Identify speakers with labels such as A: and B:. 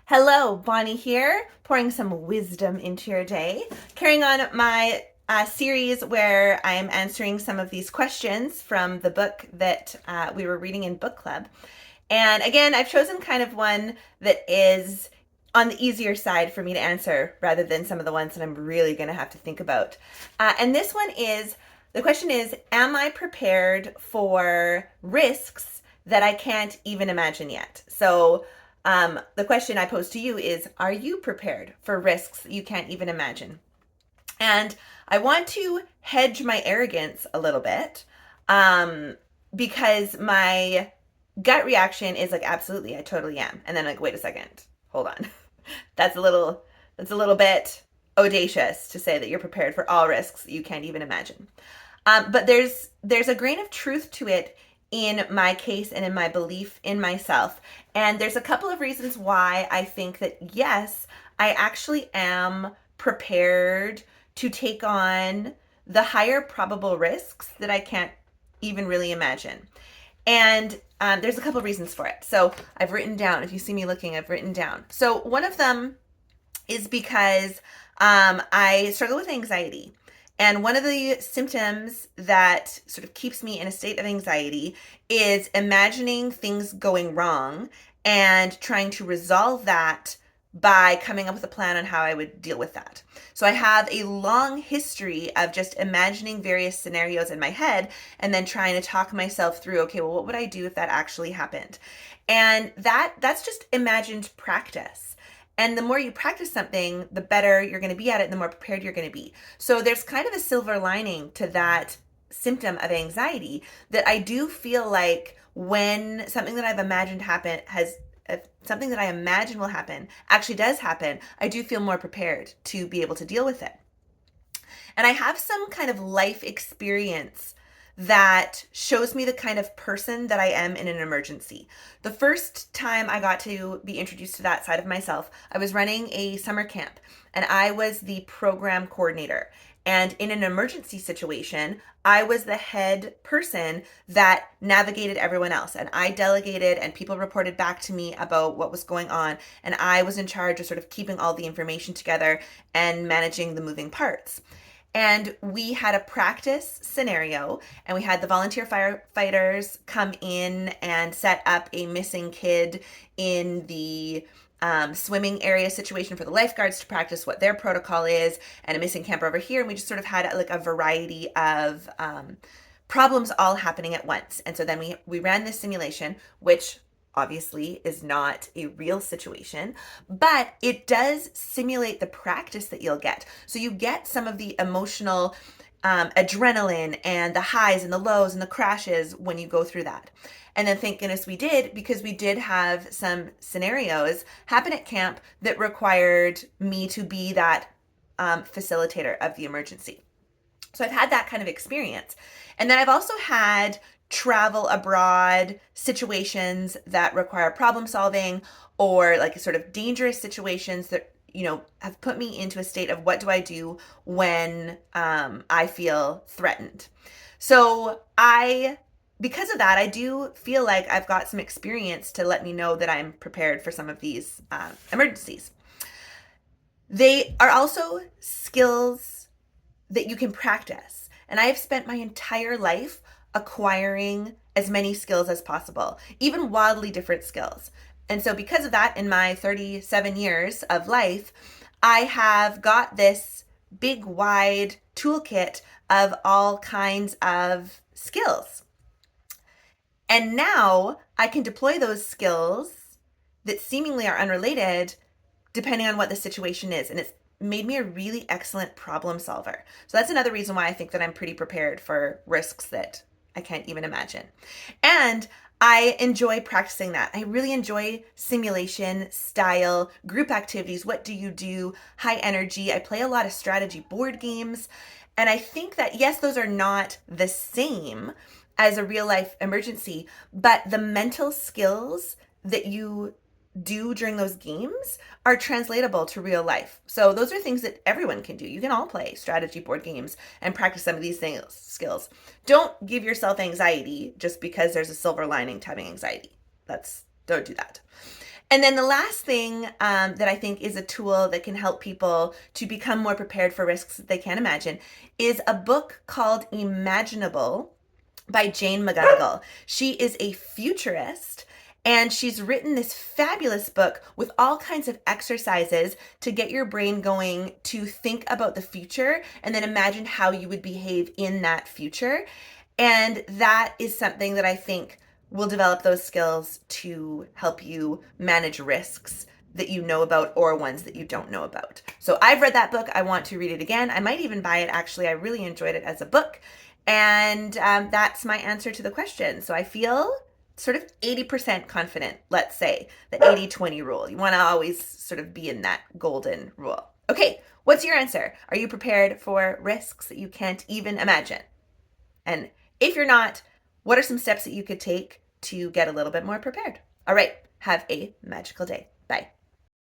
A: Hello, Bonnie here, pouring some wisdom into your day. Carrying on my series where I'm answering some of these questions from the book that we were reading in book club. And again, I've chosen kind of one that is on the easier side for me to answer rather than some of the ones that I'm really going to have to think about. And this one is the question is, am I prepared for risks that I can't even imagine yet? The question I pose to you is, are you prepared for risks you can't even imagine? And I want to hedge my arrogance a little bit um, because my gut reaction is like, absolutely, I totally am. And then like, wait a second, hold on. That's a little bit audacious to say that you're prepared for all risks you can't even imagine. But there's a grain of truth to it in my case and in my belief in myself. And there's a couple of reasons why I think that yes, I actually am prepared to take on the higher probable risks that I can't even really imagine. And there's a couple of reasons for it. So I've written down, if you see me looking, I've written down. So one of them is because I struggle with anxiety. And one of the symptoms that sort of keeps me in a state of anxiety is imagining things going wrong and trying to resolve that by coming up with a plan on how I would deal with that. So I have a long history of just imagining various scenarios in my head and then trying to talk myself through, okay, well, what would I do if that actually happened? And that's just imagined practice. And the more you practice something, the better you're going to be at it, and the more prepared you're going to be. So there's kind of a silver lining to that symptom of anxiety that I do feel like when something that I've imagined happen has if something that I imagine will happen actually does happen, I do feel more prepared to be able to deal with it. And I have some kind of life experience that shows me the kind of person that I am in an emergency. The first time I got to be introduced to that side of myself, I was running a summer camp and I was the program coordinator. And in an emergency situation, I was the head person that navigated everyone else. And I delegated, and people reported back to me about what was going on. And I was in charge of sort of keeping all the information together and managing the moving parts. And we had a practice scenario, and we had the volunteer firefighters come in and set up a missing kid in the swimming area situation for the lifeguards to practice what their protocol is, and a missing camper over here. And we just sort of had like a variety of problems all happening at once. And so then we ran this simulation, which obviously is not a real situation, but it does simulate the practice that you'll get. So you get some of the emotional adrenaline and the highs and the lows and the crashes when you go through that. And then thank goodness we did, because we did have some scenarios happen at camp that required me to be that facilitator of the emergency. So I've had that kind of experience. And then I've also had travel abroad situations that require problem solving, or like sort of dangerous situations that have put me into a state of what do I do when I feel threatened. So because of that, I do feel like I've got some experience to let me know that I'm prepared for some of these emergencies. They are also skills that you can practice. And I have spent my entire life acquiring as many skills as possible, even wildly different skills. And so, because of that, in my 37 years of life, I have got this big, wide toolkit of all kinds of skills. And now I can deploy those skills that seemingly are unrelated depending on what the situation is. And it's made me a really excellent problem solver. So that's another reason why I think that I'm pretty prepared for risks that I can't even imagine. And I enjoy practicing that. I really enjoy simulation style group activities. What do you do? High energy. I play a lot of strategy board games. And I think that, yes, those are not the same as a real life emergency, but the mental skills that you do during those games are translatable to real life. So those are things that everyone can do. You can all play strategy board games and practice some of these things, skills. Don't give yourself anxiety just because there's a silver lining to having anxiety. Don't do that. And then the last thing that I think is a tool that can help people to become more prepared for risks that they can't imagine is a book called Imaginable by Jane McGonigal. She is a futurist, and she's written this fabulous book with all kinds of exercises to get your brain going to think about the future and then imagine how you would behave in that future. And that is something that I think will develop those skills to help you manage risks that you know about or ones that you don't know about. So I've read that book. I want to read it again. I might even buy it, actually. I really enjoyed it as a book. And that's my answer to the question. So I feel sort of 80% confident, let's say, the 80-20 rule. You want to always sort of be in that golden rule. Okay, what's your answer? Are you prepared for risks that you can't even imagine? And if you're not, what are some steps that you could take to get a little bit more prepared? All right, have a magical day.